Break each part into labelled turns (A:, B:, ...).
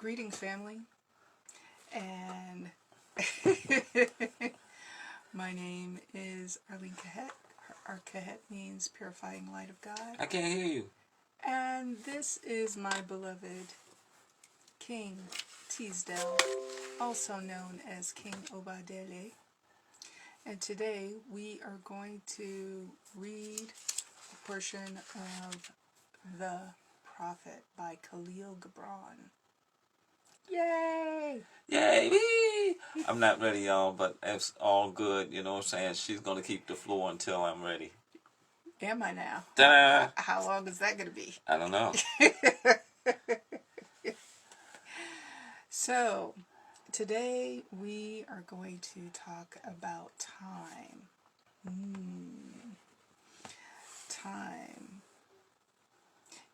A: Greetings, family, and my name is Arlene Kahet. Our Kahet means purifying light of God.
B: I can't hear you.
A: And this is my beloved King Teasdell, also known as King Obadele. And today we are going to read a portion of The Prophet by Kahlil Gibran. Yay!
B: Yay! I'm not ready, y'all, but it's all good. You know what I'm saying? She's going to keep the floor until I'm ready.
A: Am I now?
B: Ta-da!
A: How long is that going to be?
B: I don't know.
A: So, today we are going to talk about time. Time.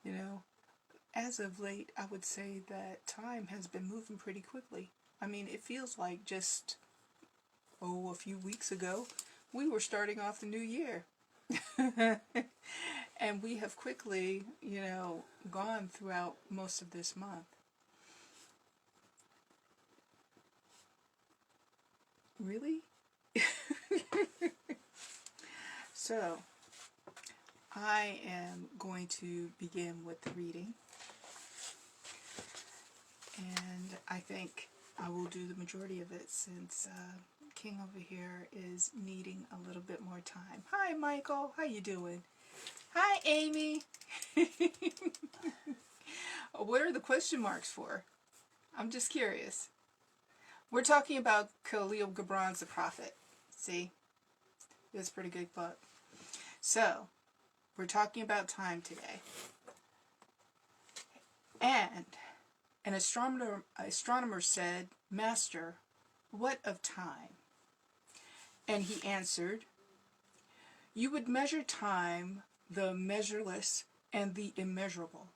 A: You know, as of late, I would say that time has been moving pretty quickly. I mean, it feels like just, a few weeks ago, we were starting off the new year. And we have quickly, gone throughout most of this month. Really? So, I am going to begin with the reading. And I think I will do the majority of it since King over here is needing a little bit more time. Hi, Michael. How you doing? Hi, Amy. What are the question marks for? I'm just curious. We're talking about Kahlil Gibran's The Prophet. See? It's a pretty good book. So, we're talking about time today. And an astronomer said, "Master, what of time?" And he answered, "You would measure time, the measureless and the immeasurable.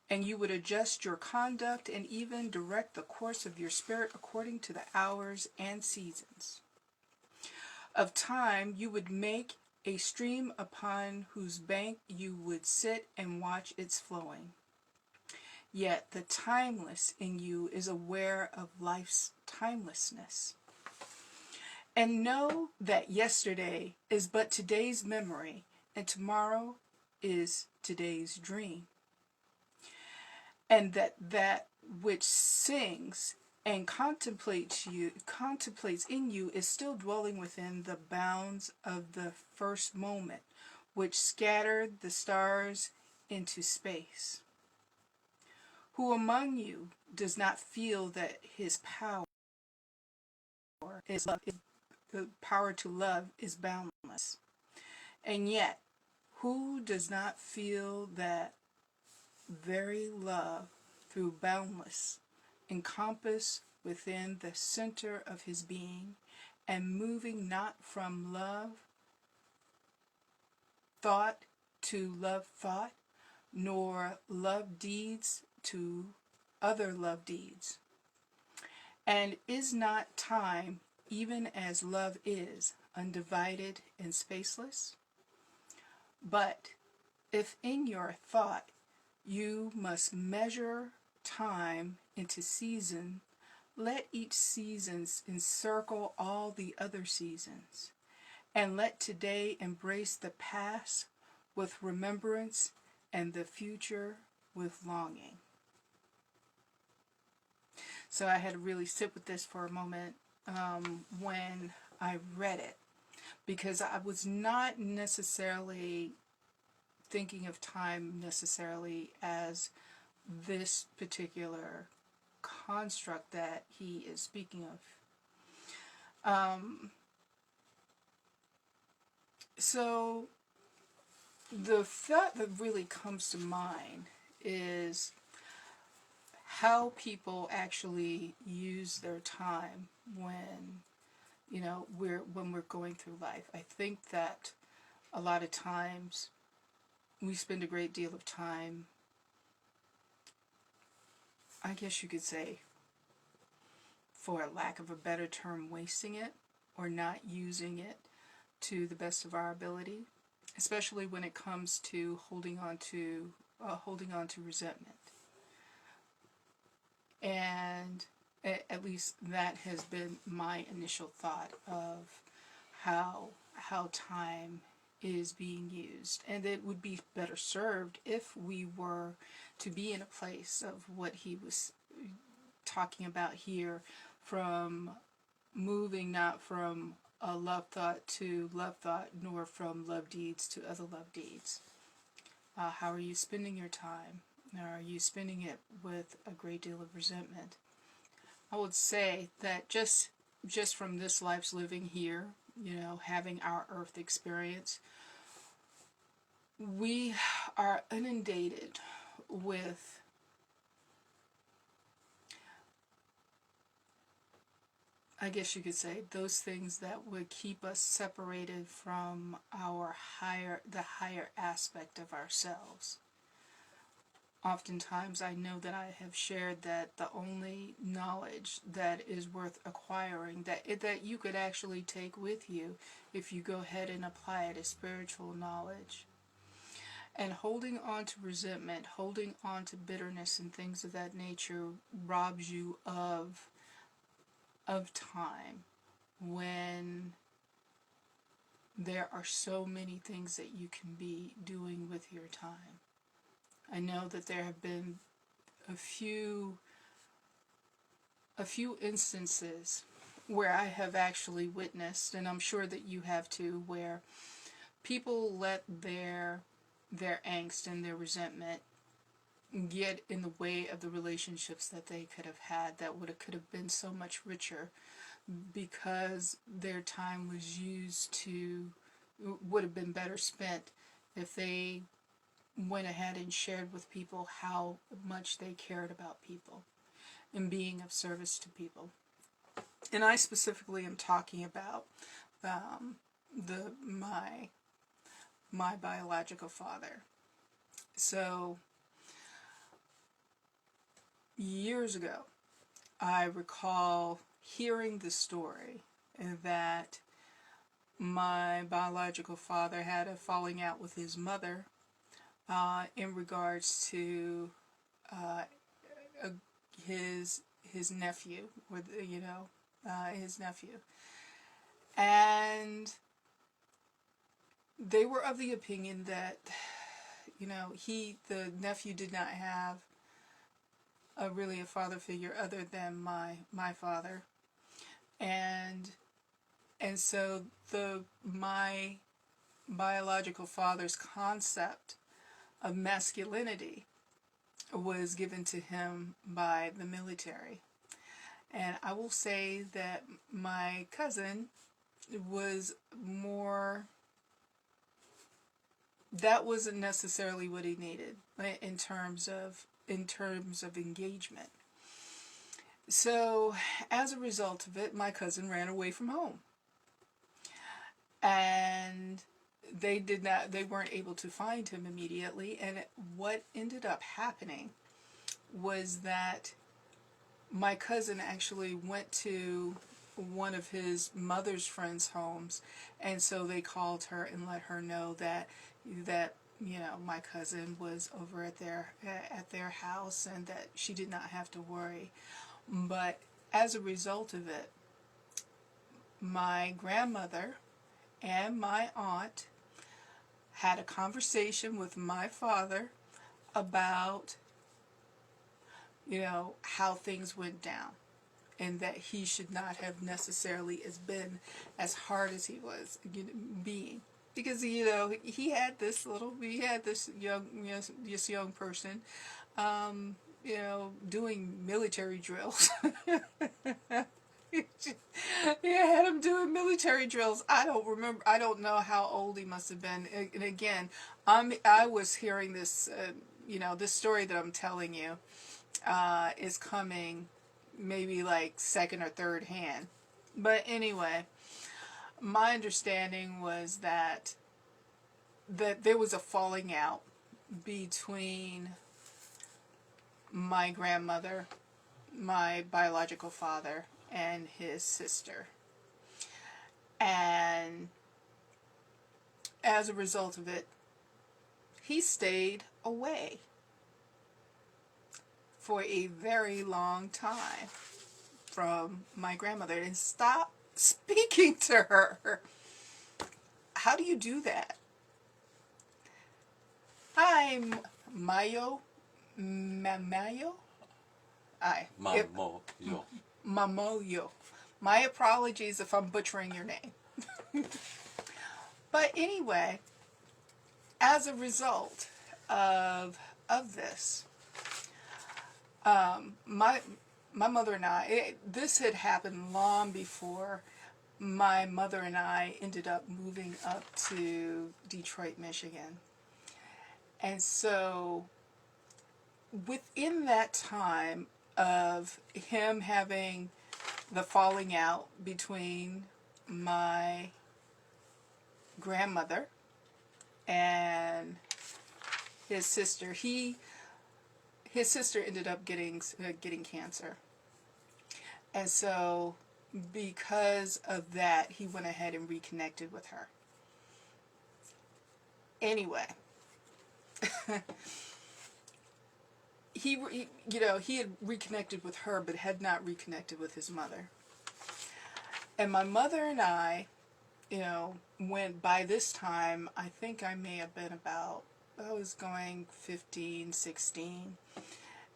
A: And you would adjust your conduct and even direct the course of your spirit according to the hours and seasons. Of time you would make a stream upon whose bank you would sit and watch its flowing. Yet the timeless in you is aware of life's timelessness. And know that yesterday is but today's memory, and tomorrow is today's dream. And that which sings and contemplates in you is still dwelling within the bounds of the first moment, which scattered the stars into space. Who among you does not feel that his power is love, the power to love is boundless? And yet, who does not feel that very love, through boundless, encompass within the center of his being, and moving not from love thought to love thought, nor love deeds to other love deeds? And is not time, even as love is, undivided and spaceless? But if in your thought you must measure time into season, let each season encircle all the other seasons, and let today embrace the past with remembrance and the future with longing. So I had to really sit with this for a moment when I read it, because I was not necessarily thinking of time necessarily as this particular construct that he is speaking of. So the thought that really comes to mind is how people actually use their time when we're going through life. I think that a lot of times we spend a great deal of time, I guess you could say, for lack of a better term, wasting it or not using it to the best of our ability, especially when it comes to holding on to resentment. And at least that has been my initial thought of how time is being used, and it would be better served if we were to be in a place of what he was talking about here, from moving not from a love thought to love thought, nor from love deeds to other love deeds. How are you spending your time? Are you spending it with a great deal of resentment? I would say that just from this life's living here, having our earth experience, we are inundated with I guess you could say those things that would keep us separated from the higher aspect of ourselves. Oftentimes I know that I have shared that the only knowledge that is worth acquiring, that you could actually take with you if you go ahead and apply it, is spiritual knowledge. And holding on to resentment, holding on to bitterness and things of that nature robs you of time, when there are so many things that you can be doing with your time. I know that there have been a few instances where I have actually witnessed, and I'm sure that you have too, where people let their angst and their resentment get in the way of the relationships that they could have had, that could have been so much richer, because their time would have been better spent if they went ahead and shared with people how much they cared about people and being of service to people. And I specifically am talking about my biological father. So years ago, I recall hearing the story that my biological father had a falling out with his mother in regards to his nephew, his nephew, and they were of the opinion that the nephew did not have really a father figure other than my father, and so my biological father's concept of masculinity was given to him by the military. And I will say that my cousin was more, that wasn't necessarily what he needed in terms of engagement. So as a result of it, my cousin ran away from home. And they weren't able to find him immediately, and what ended up happening was that my cousin actually went to one of his mother's friends' homes, and so they called her and let her know that my cousin was over at their house, and that she did not have to worry. But as a result of it, my grandmother and my aunt had a conversation with my father about how things went down, and that he should not have necessarily been as hard as he was being, because he had this young person doing military drills. Yeah, had him doing military drills. I don't know how old he must have been. And again, I was hearing this, this story that I'm telling you is coming maybe like second or third hand. But anyway, my understanding was that there was a falling out between my grandmother, my biological father, and his sister. And as a result of it, he stayed away. for a very long time from my grandmother and stop speaking to her. How do you do that? I'm Mayo. Mamayo?
B: Mamo, yo.
A: Mamoyo. My apologies if I'm butchering your name. But anyway, as a result of this, my mother and I, this had happened long before my mother and I ended up moving up to Detroit, Michigan. And so within that time of him having the falling out between my grandmother and his sister, his sister ended up getting cancer. And so because of that, he went ahead and reconnected with her. Anyway, he had reconnected with her, but had not reconnected with his mother. And my mother and I, when by this time, I think I may have been about, I was going 15, 16.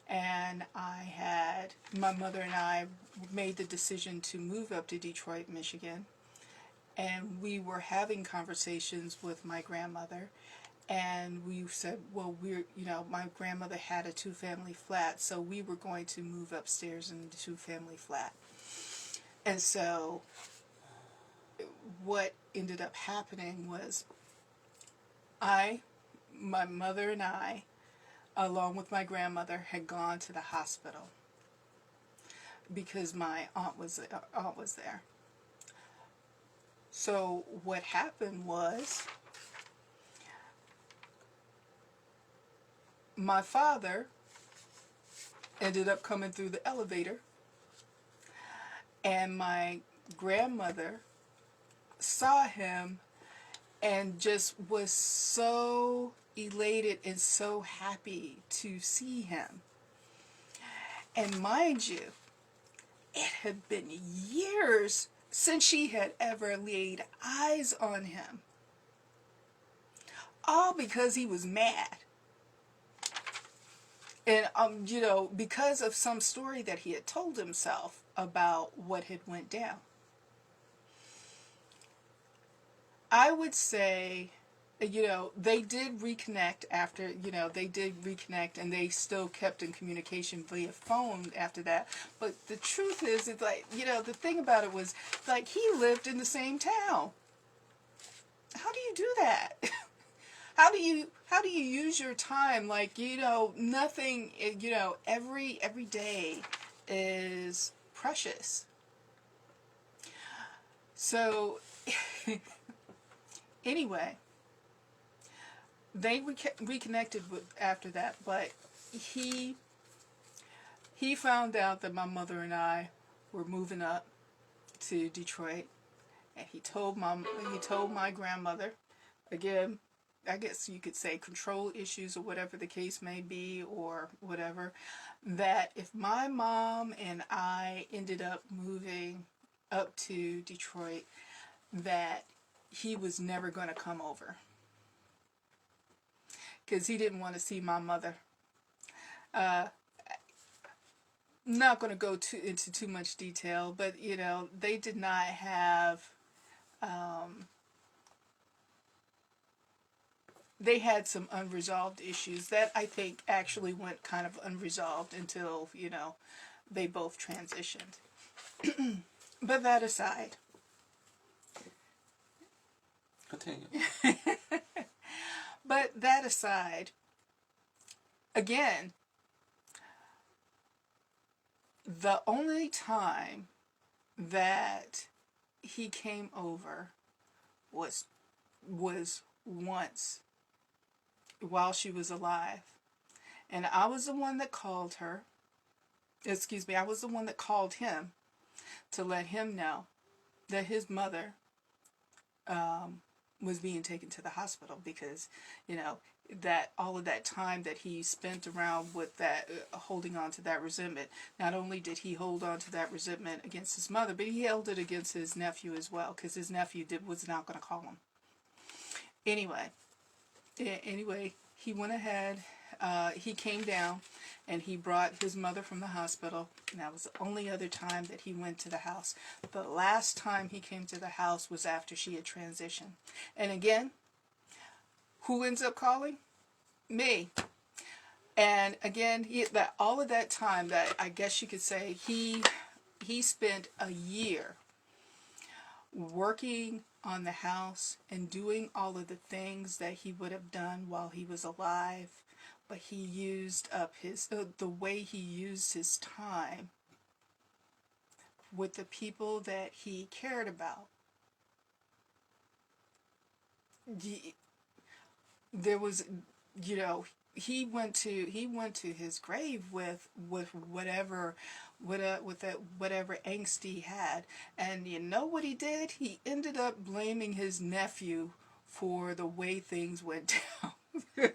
A: And my mother and I made the decision to move up to Detroit, Michigan. And we were having conversations with my grandmother. And we said, well, my grandmother had a 2-family flat, so we were going to move upstairs in the 2-family flat. And so what ended up happening was my mother and I, along with my grandmother, had gone to the hospital because my aunt was there. So what happened was my father ended up coming through the elevator, and my grandmother saw him and just was so elated and so happy to see him. And mind you, it had been years since she had ever laid eyes on him. All because he was mad. And, because of some story that he had told himself about what had went down. I would say, they did reconnect after, and they still kept in communication via phone after that. But the truth is, it's like, the thing about it was, like, he lived in the same town. How do you do that? How do you use your time? Like, nothing, every day is precious. So, anyway, they reconnected after that, but he found out that my mother and I were moving up to Detroit, and he told my grandmother, again, I guess you could say control issues or whatever the case may be or whatever, that if my mom and I ended up moving up to Detroit, that he was never going to come over. Because he didn't want to see my mother. Not going to go into too much detail, but, they did not have... they had some unresolved issues that I think actually went kind of unresolved until, they both transitioned. But that aside.
B: Continue.
A: But that aside, again, the only time that he came over was once while she was alive. And I was the one that called her. I was the one that called him to let him know that his mother was being taken to the hospital because, that all of that time that he spent around with that, holding on to that resentment. Not only did he hold on to that resentment against his mother, but he held it against his nephew as well, because his nephew was not going to call him. Anyway, he went ahead. He came down, and he brought his mother from the hospital. And that was the only other time that he went to the house. The last time he came to the house was after she had transitioned. And again, who ends up calling? Me. And again, all of that time, that I guess you could say, he spent a year working on the house and doing all of the things that he would have done while he was alive. But he used up the way he used his time with the people that he cared about. There was, he went to his grave with whatever whatever angst he had. And you know what he did? He ended up blaming his nephew for the way things went down.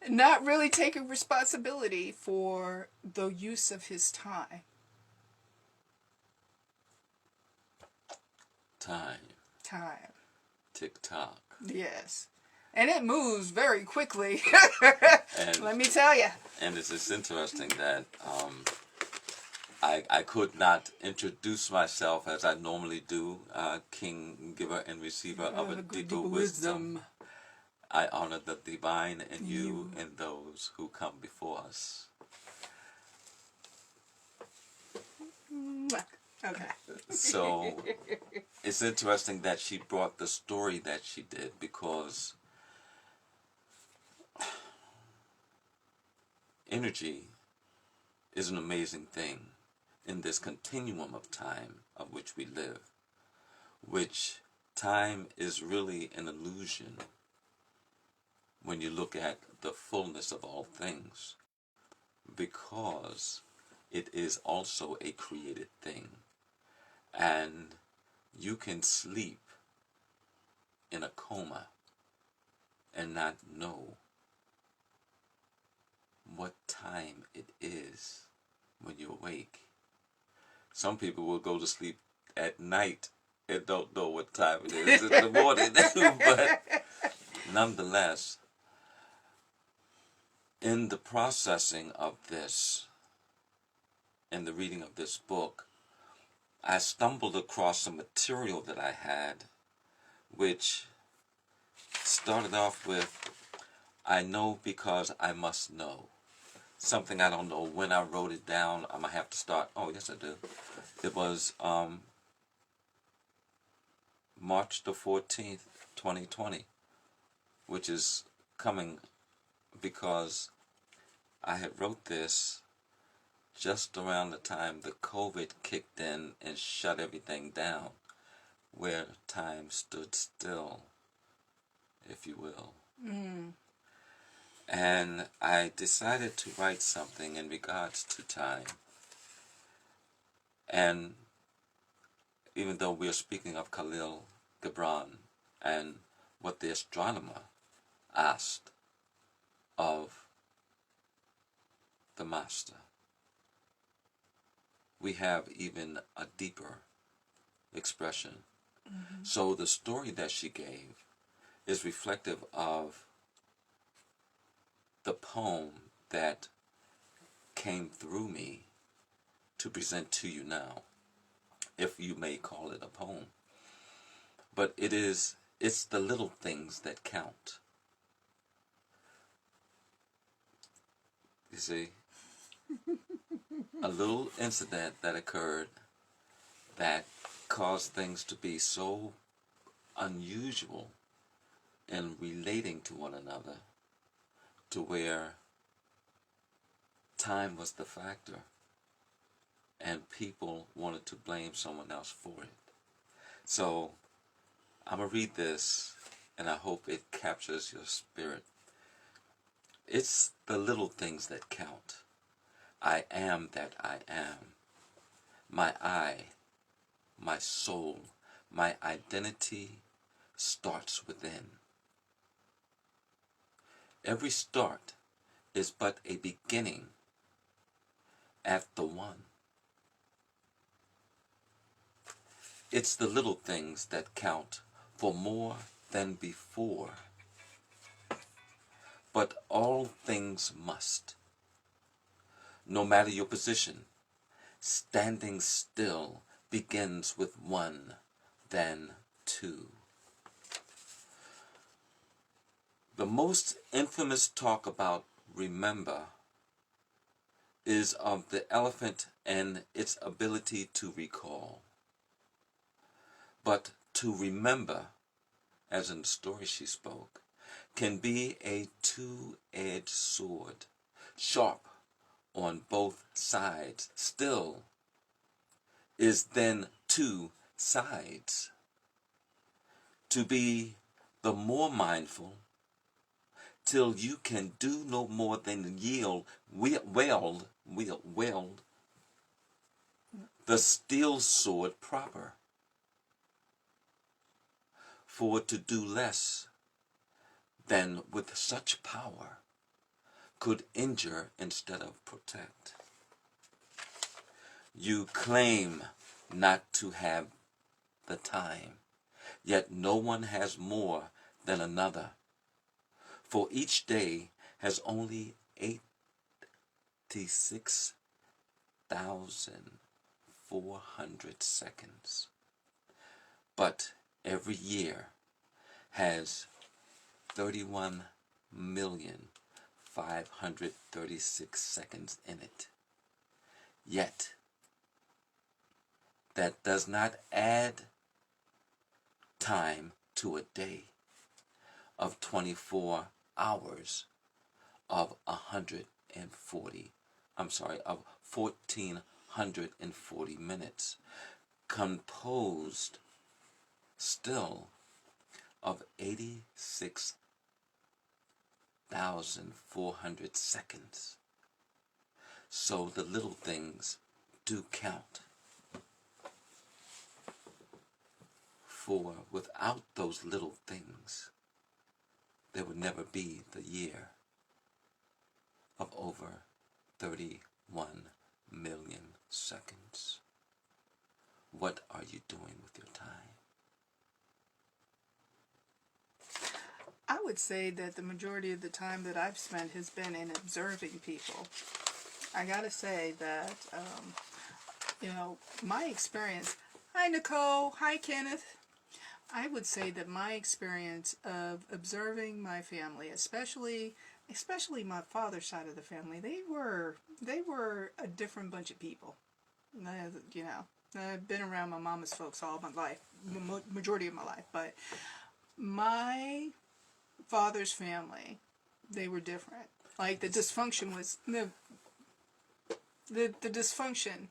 A: Not really taking responsibility for the use of his time. Time.
B: Tick-tock.
A: Yes. And it moves very quickly.
B: And
A: let me tell you.
B: And it's just interesting that I could not introduce myself as I normally do, King, Giver, and Receiver of a deeper wisdom. I honor the divine in you and those who come before us.
A: Okay.
B: So it's interesting that she brought the story that she did, because energy is an amazing thing in this continuum of time of which we live, which time is really an illusion when you look at the fullness of all things, because it is also a created thing. And you can sleep in a coma and not know what time it is when you awake. Some people will go to sleep at night and don't know what time it is in the morning. But nonetheless, in the processing of this, in the reading of this book, I stumbled across some material that I had, which started off with, I know because I must know. Something I don't know when I wrote it down. I'm going to have to start. Oh, yes, I do. It was March the 14th, 2020, which is coming because I had wrote this just around the time the COVID kicked in and shut everything down, where time stood still, if you will. And I decided to write something in regards to time. And even though we're speaking of Kahlil Gibran and what the astronomer asked of the master, we have even a deeper expression. So the story that she gave is reflective of the poem that came through me to present to you now, if you may call it a poem. But it's the little things that count. You see, a little incident that occurred that caused things to be so unusual in relating to one another, to where time was the factor and people wanted to blame someone else for it. So I'm going to read this, and I hope it captures your spirit. It's the little things that count. I am that I am. My I, my soul, my identity starts within. Every start is but a beginning at the one. It's the little things that count for more than before. But all things must, no matter your position, standing still begins with one, then two. The most infamous talk about remember is of the elephant and its ability to recall. But to remember, as in the story she spoke, can be a two-edged sword, sharp on both sides. Still is then two sides. To be the more mindful, till you can do no more than wield the steel sword proper. For to do less than with such power could injure instead of protect. You claim not to have the time, yet no one has more than another. For each day has only 86,400 seconds. But every year has 31,536 seconds in it. Yet, that does not add time to a day of 24 hours of 1,440 minutes, composed still of 86,400 seconds. So the little things do count. For without those little things, there would never be the year of over 31 million seconds. What are you doing with your time?
A: I would say that the majority of the time that I've spent has been in observing people. I gotta say that, my experience. Hi, Nicole. Hi, Kenneth. I would say that my experience of observing my family, especially my father's side of the family, they were a different bunch of people. I've been around my mama's folks all my life, majority of my life, but my father's family, they were different. Like the dysfunction was the dysfunction,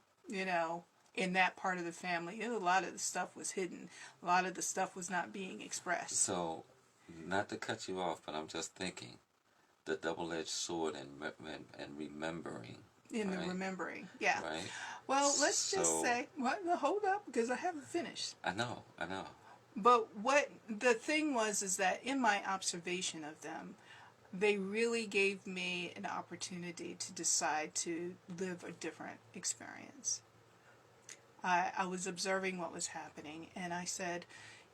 A: in that part of the family. A lot of the stuff was hidden. A lot of the stuff was not being expressed.
B: So, not to cut you off, but I'm just thinking, the double-edged sword and remembering.
A: In
B: right?
A: the remembering, yeah.
B: Right.
A: Well, let's just say, hold up, because I haven't finished.
B: I know.
A: But what the thing was is that in my observation of them, they really gave me an opportunity to decide to live a different experience. I was observing what was happening, and I said,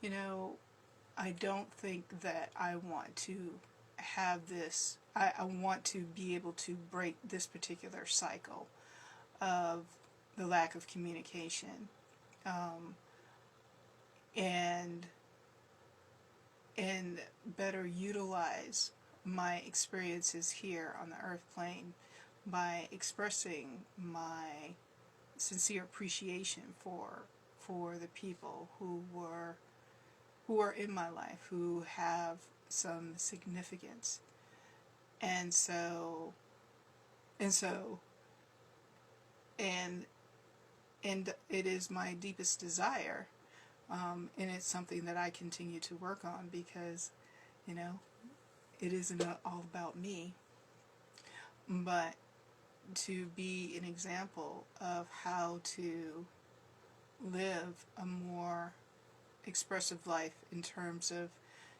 A: I don't think that I want to have this. I want to be able to break this particular cycle of the lack of communication, and better utilize my experiences here on the earth plane by expressing my sincere appreciation for the people who are in my life, who have some significance. And it is my deepest desire, and it's something that I continue to work on, because it isn't all about me, but to be an example of how to live a more expressive life in terms of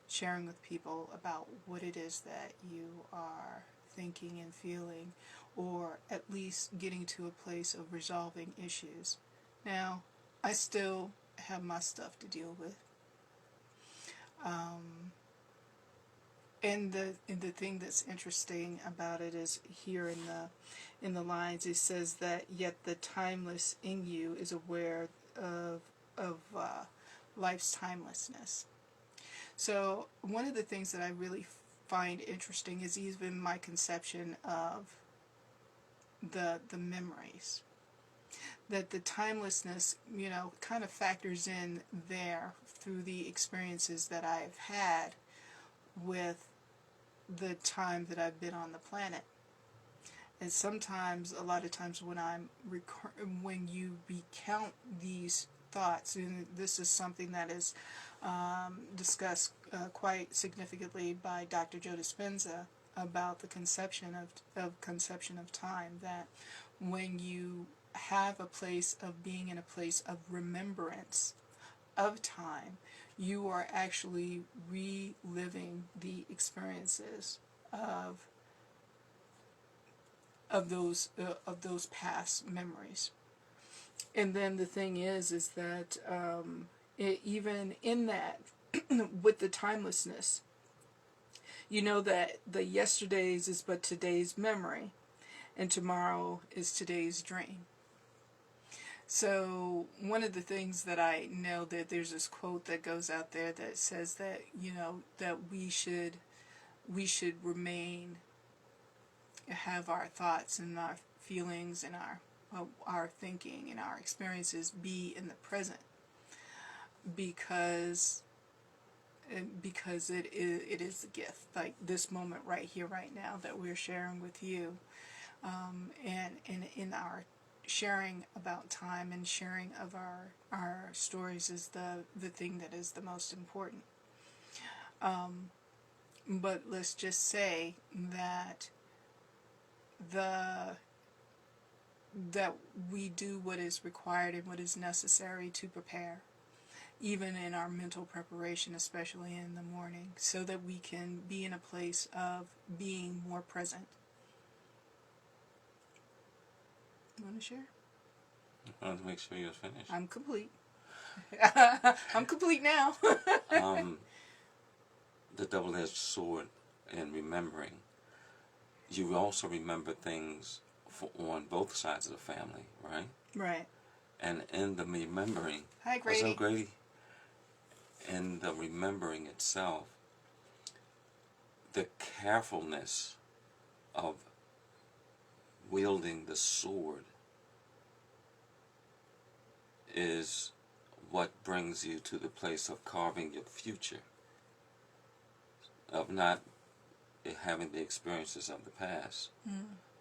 A: sharing with people about what it is that you are thinking and feeling, or at least getting to a place of resolving issues. Now, I still have my stuff to deal with. And the thing that's interesting about it is here in the lines it says that yet the timeless in you is aware of life's timelessness. So one of the things that I really find interesting is even my conception of the memories. That the timelessness, kind of factors in there through the experiences that I've had with the time that I've been on the planet. And sometimes, a lot of times when you recount these thoughts, and this is something that is discussed quite significantly by Dr. Joe Dispenza about the conception of time, that when you have a place of being in a place of remembrance of time, you are actually reliving the experiences of those past memories. And then the thing is that even in that, with the timelessness, you know that the yesterdays is but today's memory, and tomorrow is today's dream. So one of the things that I know, that there's this quote that goes out there that says that, that we should remain, have our thoughts and our feelings and our thinking and our experiences be in the present, because it is a gift, like this moment right here, right now, that we're sharing with you, and in our sharing about time and sharing of our stories is the thing that is the most important. But let's just say that that we do what is required and what is necessary to prepare, even in our mental preparation, especially in the morning, so that we can be in a place of being more present. You want to share?
B: I wanted to make sure you were finished.
A: I'm complete. I'm complete now.
B: The double-edged sword in remembering. You also remember things on both sides of the family, right?
A: Right.
B: And in the remembering...
A: Hi, Grady.
B: What's up, Grady? In the remembering itself, the carefulness of wielding the sword is what brings you to the place of carving your future, of not having the experiences of the past,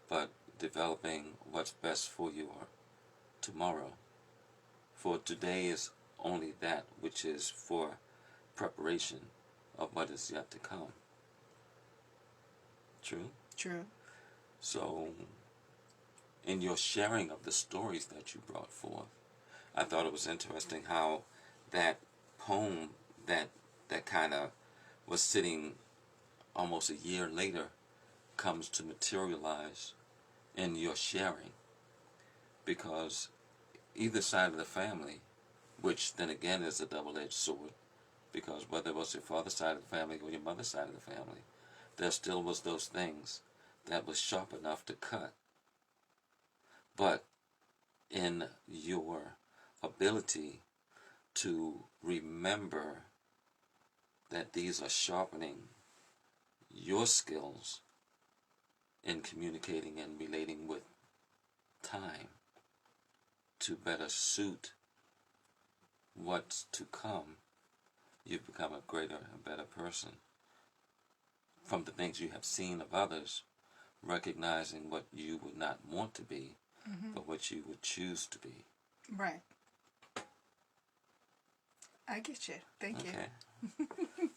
B: but developing what's best for your tomorrow. For today is only that which is for preparation of what is yet to come. True?
A: True.
B: So, in your sharing of the stories that you brought forth, I thought it was interesting how that poem that kind of was sitting almost a year later comes to materialize in your sharing. Because either side of the family, which then again is a double-edged sword, because whether it was your father's side of the family or your mother's side of the family, there still was those things that was sharp enough to cut. But in your ability to remember that these are sharpening your skills in communicating and relating with time to better suit what's to come, you've become a greater and better person from the things you have seen of others, recognizing what you would not want to be, but what you would choose to be.
A: Right. I get you. Thank you.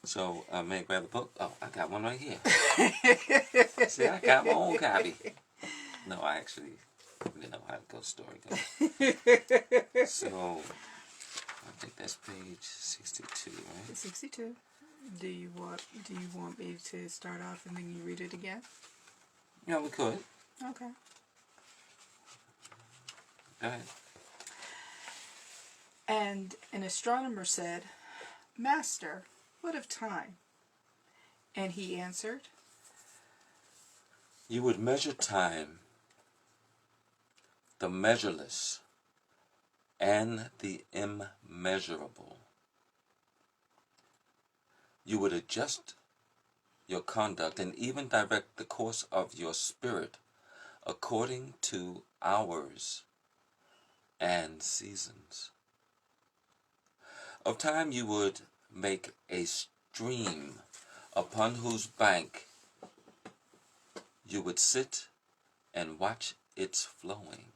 B: So, may I grab the book? Oh, I got one right here. See, I got my own copy. No, I actually know how to go story goes. So, I think that's page 62, right?
A: 62. Do you want me to start off and then you read it again?
B: Yeah, we could.
A: Okay.
B: Go ahead.
A: And an astronomer said, Master, what of time? And he answered,
B: You would measure time, the measureless, and the immeasurable. You would adjust your conduct and even direct the course of your spirit according to hours and seasons. Of time you would make a stream upon whose bank you would sit and watch its flowing.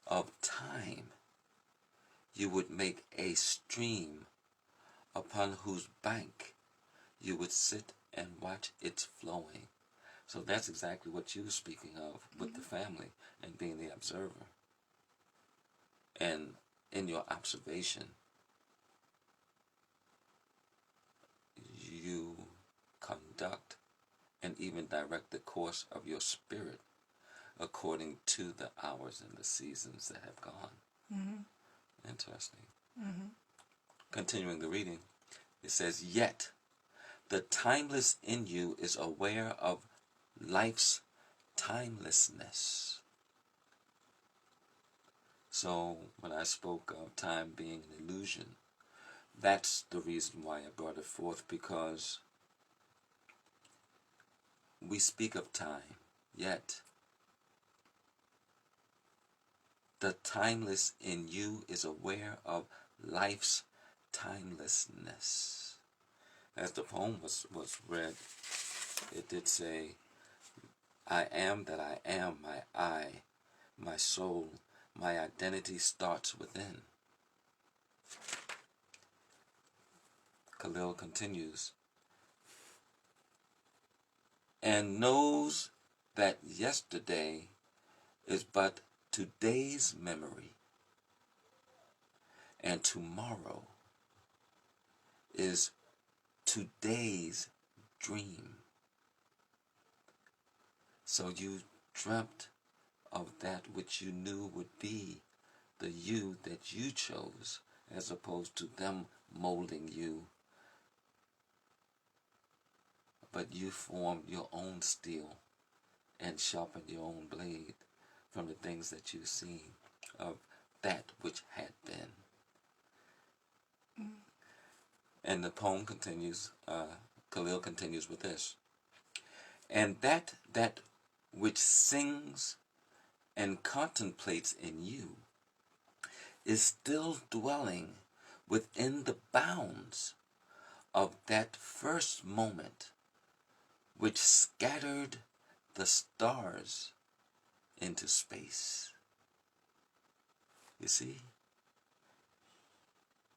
B: Of time you would make a stream upon whose bank you would sit and watch its flowing. So that's exactly what you were speaking of with the family and being the observer. And in your observation, you conduct and even direct the course of your spirit according to the hours and the seasons that have gone.
A: Mm-hmm.
B: Interesting.
A: Mm-hmm.
B: Continuing the reading, it says, Yet the timeless in you is aware of life's timelessness. So when I spoke of time being an illusion, that's the reason why I brought it forth, because we speak of time, yet the timeless in you is aware of life's timelessness. As the poem was read, it did say, I am that I am, my soul, my identity starts within. Kahlil continues, and knows that yesterday is but today's memory, and tomorrow is today's dream. So you dreamt of that which you knew would be the you that you chose, as opposed to them molding you. But you formed your own steel and sharpened your own blade from the things that you've seen of that which had been. And the poem continues, Kahlil continues with this. And that which sings and contemplates in you is still dwelling within the bounds of that first moment which scattered the stars into space. You see,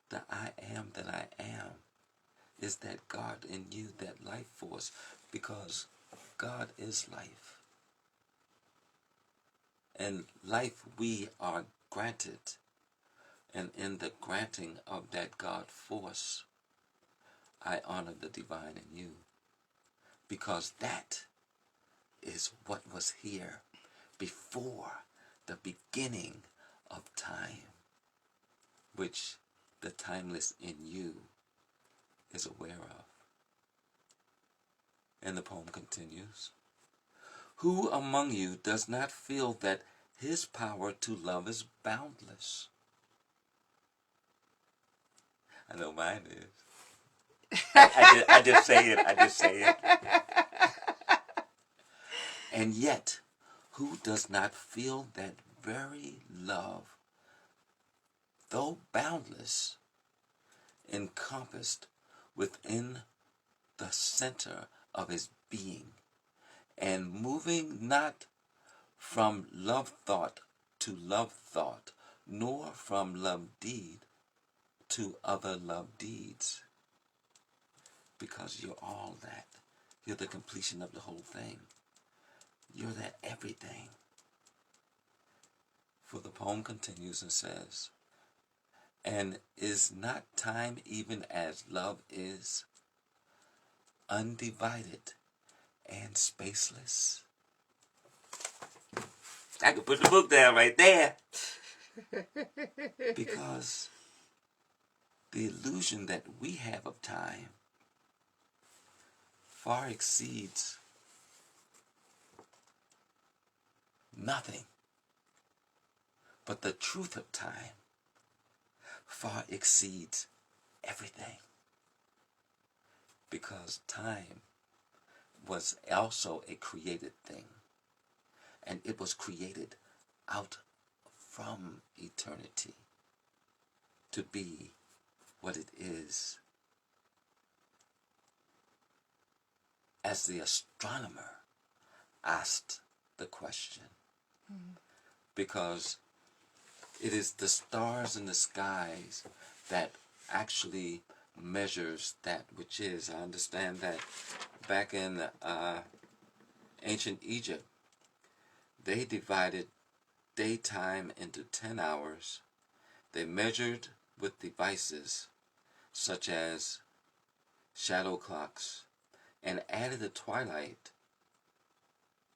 B: the I am that I am is that God in you, that life force, because God is life. And life we are granted, and in the granting of that God force, I honor the divine in you, because that is what was here before the beginning of time, which the timeless in you is aware of. And the poem continues, who among you does not feel that his power to love is boundless? I know mine is. I just say it. And yet, who does not feel that very love, though boundless, encompassed within the center of his being, and moving not from love thought to love thought, nor from love deed to other love deeds? Because you're all that. You're the completion of the whole thing. You're that everything. For the poem continues and says, And is not time, even as love is, undivided and spaceless? I could put the book down right there. Because the illusion that we have of time far exceeds nothing. But the truth of time far exceeds everything. Because time was also a created thing. And it was created out from eternity to be what it is. As the astronomer asked the question. Because it is the stars in the skies that actually measures that which is. I understand that back in ancient Egypt, they divided daytime into 10 hours. They measured with devices such as shadow clocks and added a twilight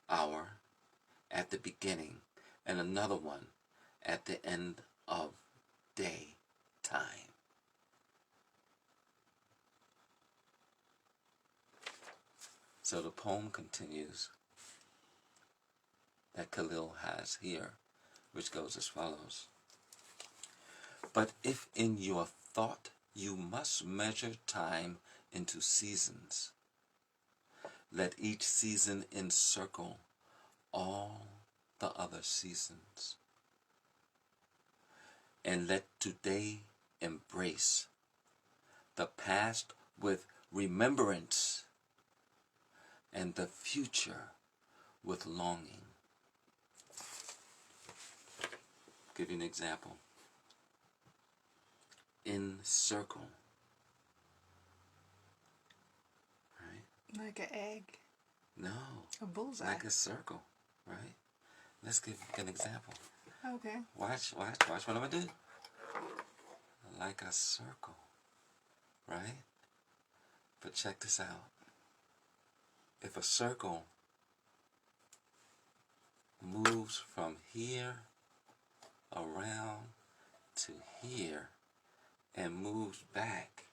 B: hour at the beginning and another one at the end of day time. So the poem continues that Kahlil has here, which goes as follows. But if in your thought you must measure time into seasons, let each season encircle all the other seasons. And let today embrace the past with remembrance and the future with longing. Give you an example. Encircle. Right?
A: Like an egg.
B: No.
A: A bullseye.
B: Like a circle. Right? Let's give an example.
A: Okay.
B: Watch what I'm going to do. Like a circle. Right? But check this out. If a circle moves from here around to here and moves back,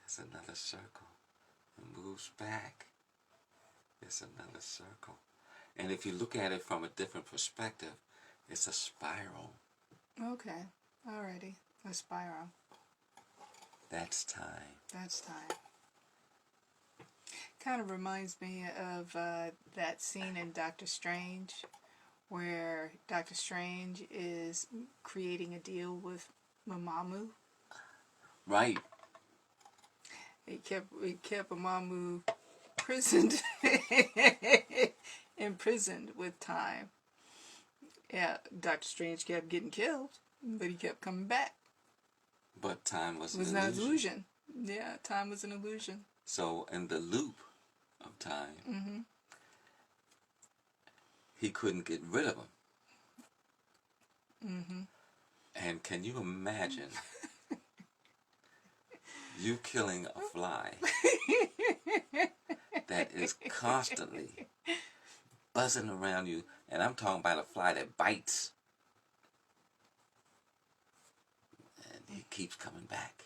B: it's another circle. And moves back, it's another circle. And if you look at it from a different perspective, it's a spiral.
A: Okay. Alrighty. A spiral.
B: That's time.
A: That's time. Kind of reminds me of that scene in Doctor Strange where Doctor Strange is creating a deal with Mamamoo.
B: Right.
A: He kept Mamamoo imprisoned with time. Yeah, Doctor Strange kept getting killed, but he kept coming back.
B: But time was
A: It was not an illusion. Yeah, time was an illusion.
B: So in the loop of time, he couldn't get rid of him. And can you imagine you killing a fly that is constantly buzzing around you? And I'm talking about a fly that bites. And he keeps coming back.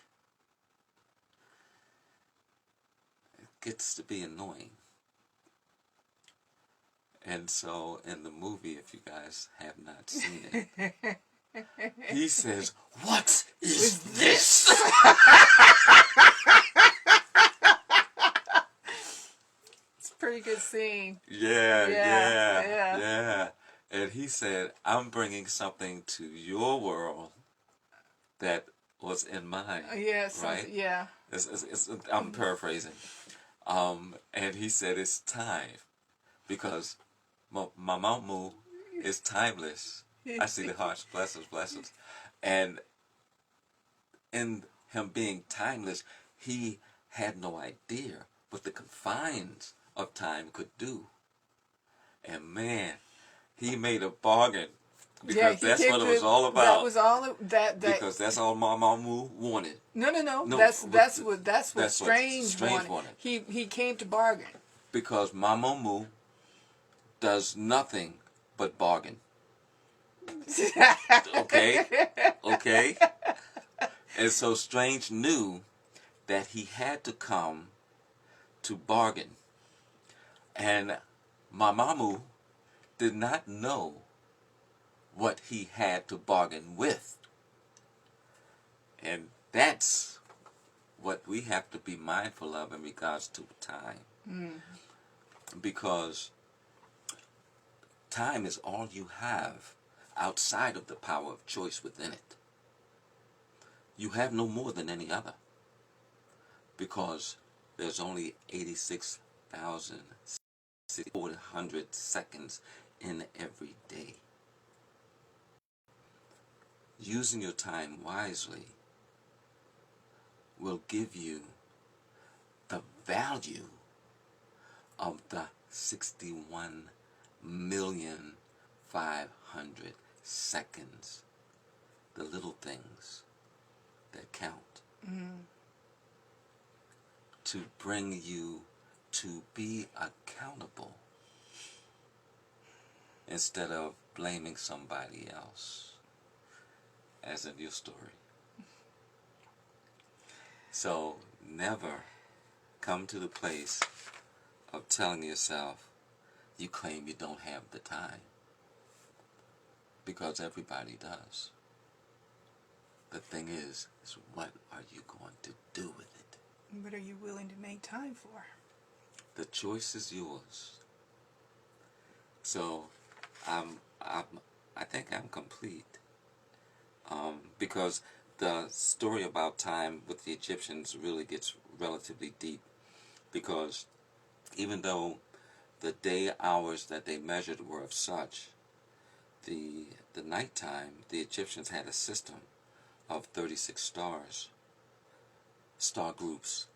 B: It gets to be annoying. And so in the movie, if you guys have not seen it, he says, "What is this?"
A: It's a pretty good scene.
B: Yeah. And he said, "I'm bringing something to your world that was in mine."
A: Yes.
B: Right?
A: Yeah.
B: I'm paraphrasing. And he said, "It's time. Because Mamamoo is timeless." I see the hearts. Blessings. And in him being timeless, he had no idea what the confines of time could do. And man, he made a bargain Because
A: he
B: that's
A: came
B: what it
A: to,
B: was all
A: that
B: about.
A: was all that
B: Because that's all my mama wanted.
A: no.
B: No,
A: That's what
B: that's what
A: Strange
B: Strange
A: wanted.
B: wanted.
A: He came to bargain.
B: Because my mama does nothing but bargain. Okay? Okay? And so Strange knew that he had to come to bargain. And my mama did not know what he had to bargain with. And that's what we have to be mindful of in regards to time. Because time is all you have outside of the power of choice within it. You have no more than any other. Because there's only 86,400 seconds in every day. Using your time wisely will give you the value of the 61,500,000 seconds, the little things that count, to bring you to be accountable instead of blaming somebody else, as in your story. So never come to the place of telling yourself you claim you don't have the time, because everybody does. The thing is what are you going to do with it?
A: What are you willing to make time for?
B: The choice is yours. So I think I'm complete, because the story about time with the Egyptians really gets relatively deep, because even though the day hours that they measured were of such, the nighttime, the Egyptians had a system of 36 stars, star groups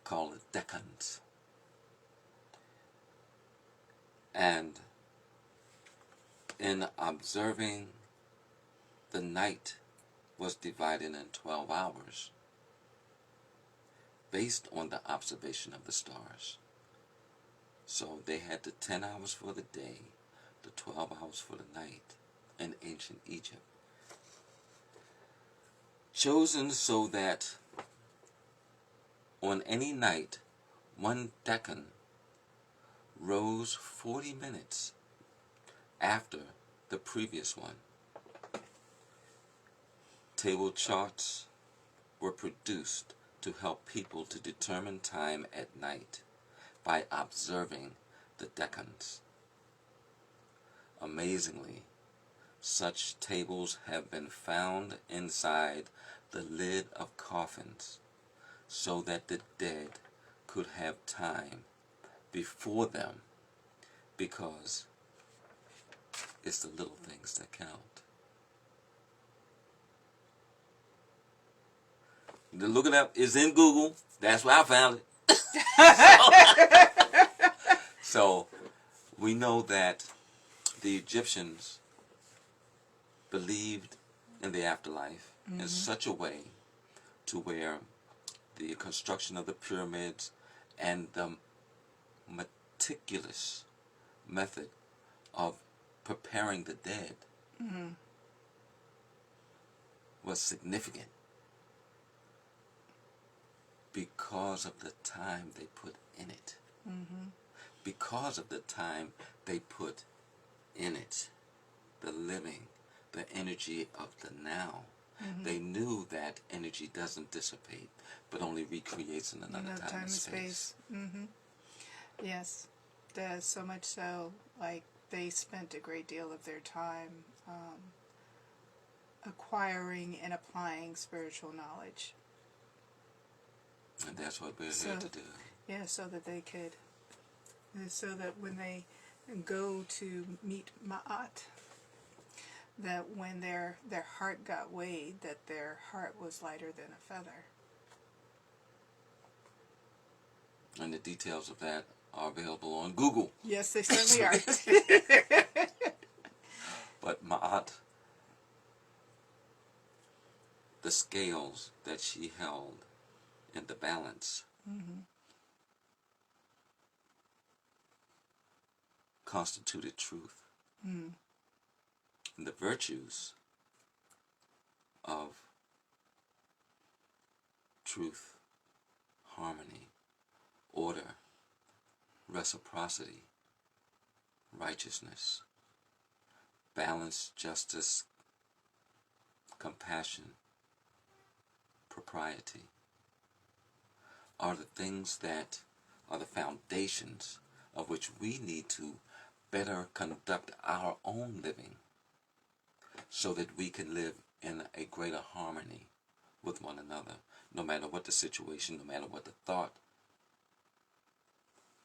B: called the decans. And in observing, the night was divided in 12 hours based on the observation of the stars. So they had the 10 hours for the day, the 12 hours for the night in ancient Egypt. Chosen so that on any night, one decan rose 40 minutes after the previous one. Table charts were produced to help people to determine time at night by observing the decans. Amazingly, such tables have been found inside the lid of coffins so that the dead could have time before them, because it's the little things that count. Look it up. It's in Google. That's where I found it. So we know that the Egyptians believed in the afterlife in such a way to where the construction of the pyramids and the meticulous method of preparing the dead was significant because of the time they put in it. Because of the time they put in it, the living, the energy of the now. They knew that energy doesn't dissipate, but only recreates in another time and space.
A: Yes, so much so, like, they spent a great deal of their time acquiring and applying spiritual knowledge.
B: And that's what we're here to do.
A: Yeah, so that they could, so that when they go to meet Ma'at, that when their heart got weighed, that their heart was lighter than a feather.
B: And the details of that are available on Google.
A: Yes, they certainly are.
B: But Ma'at, the scales that she held in the balance, constituted truth. And the virtues of truth, harmony, order, reciprocity, righteousness, balance, justice, compassion, propriety, are the things that are the foundations of which we need to better conduct our own living so that we can live in a greater harmony with one another, no matter what the situation, no matter what the thought.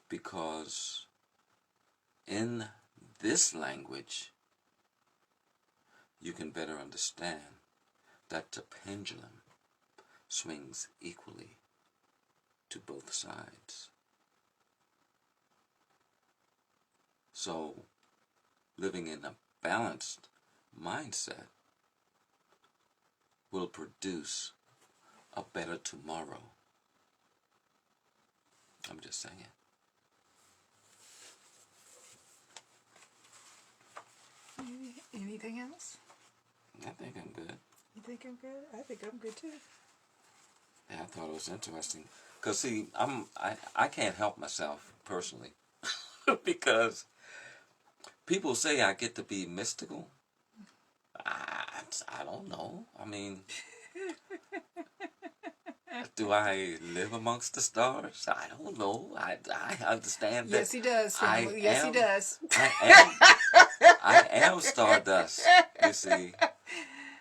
B: Because in this language, you can better understand that the pendulum swings equally to both sides. So, living in a balanced mindset will produce a better tomorrow. I'm just saying.
A: Anything else?
B: I think I'm good.
A: You think I'm good? I think I'm good too.
B: Yeah, I thought it was interesting. Because, see, I can't help myself personally. Because people say I get to be mystical. I don't know. I mean, do I live amongst the stars? I don't know. I understand that.
A: Yes, he does, family. Yes, he does.
B: I am stardust, you see.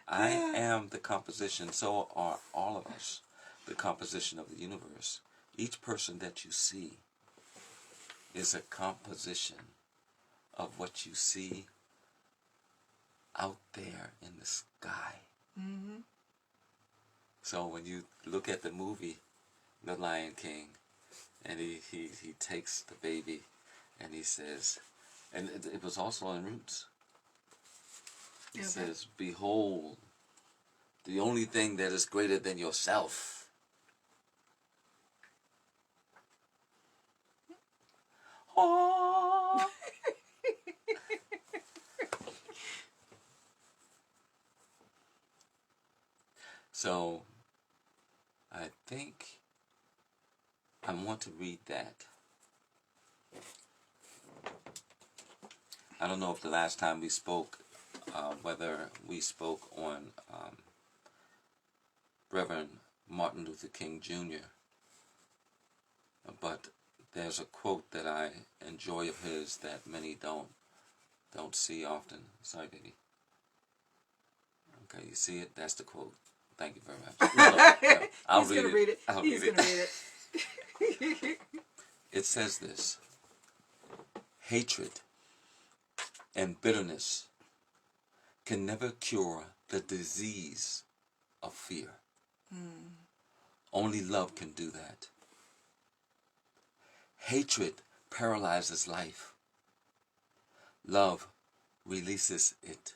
B: I am the composition. So are all of us. The composition of the universe. Each person that you see is a composition of what you see out there in the sky.
A: Mm-hmm.
B: So when you look at the movie The Lion King, and he takes the baby and he says, and it was also in Roots, he says, behold, the only thing that is greater than yourself. Oh. So, I think I want to read that. I don't know if the last time we spoke, whether we spoke on Reverend Martin Luther King Jr., but there's a quote that I enjoy of his that many don't see often. Sorry, baby. Okay, you see it? That's the quote. Thank you very much. No, I'll
A: He's going to read it. He's going to read it.
B: It says this: hatred and bitterness can never cure the disease of fear. Only love can do that. Hatred paralyzes life. Love releases it.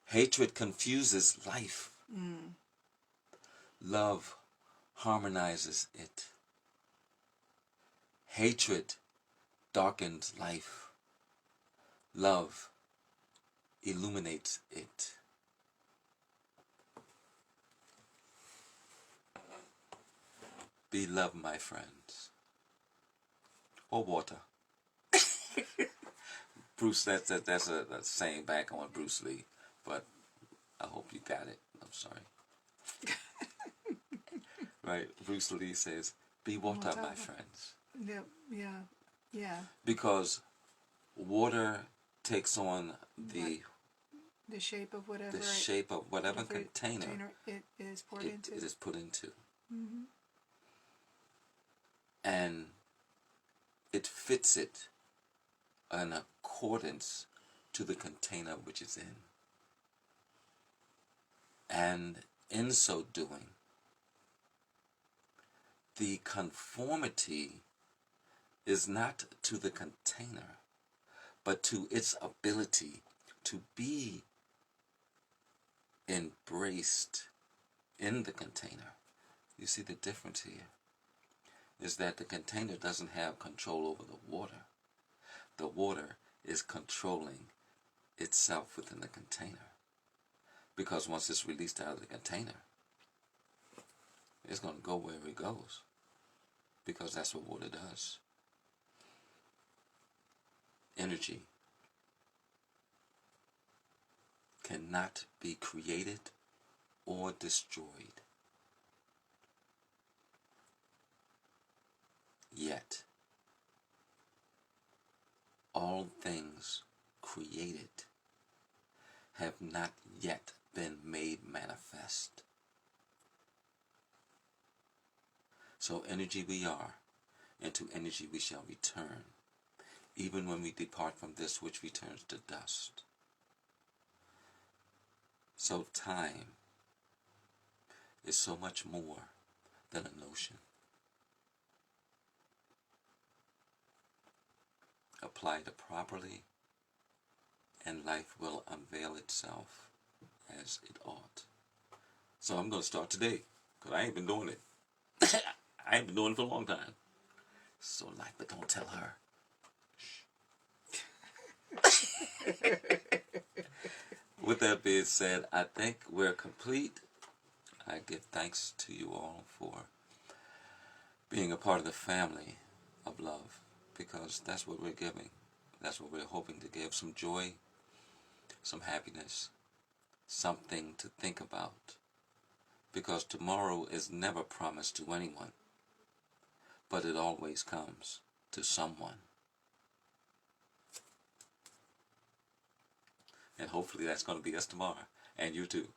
B: Hatred confuses life. Love harmonizes it. Hatred darkens life. Love illuminates it. Be love, my friends. Or water. Bruce, that's a saying back on Bruce Lee, but I hope you got it. I'm sorry. Right? Bruce Lee says, be water, my friends.
A: Yeah.
B: Because water takes on the
A: shape of whatever
B: container
A: it is poured into.
B: It is put into.
A: Mm-hmm.
B: And it fits it in accordance to the container which it's in. And in so doing, the conformity is not to the container, but to its ability to be embraced in the container. You see the difference here is that the container doesn't have control over the water. The water is controlling itself within the container. Because once it's released out of the container, it's going to go wherever it goes. Because that's what water does. Energy cannot be created or destroyed. Yet, all things created have not yet been made manifest. So energy we are, and to energy we shall return, even when we depart from this which returns to dust. So time is so much more than a notion. Apply it properly, and life will unveil itself as it ought. So I'm going to start today, because I ain't been doing it. I ain't been doing it for a long time. So life, but don't tell her. With that being said, I think we're complete. I give thanks to you all for being a part of the family of love, because that's what we're giving. That's what we're hoping to give. Some joy, some happiness, something to think about. Because tomorrow is never promised to anyone, but it always comes to someone. And hopefully that's going to be us tomorrow. And you too.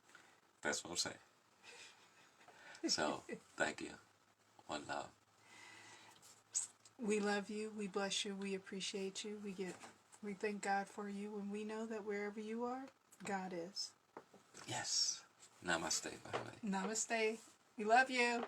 B: That's what I'm saying. So, thank you. One love.
A: We love you. We bless you. We appreciate you. We thank God for you, and we know that wherever you are, God is.
B: Yes. Namaste, by the way.
A: Namaste. We love you.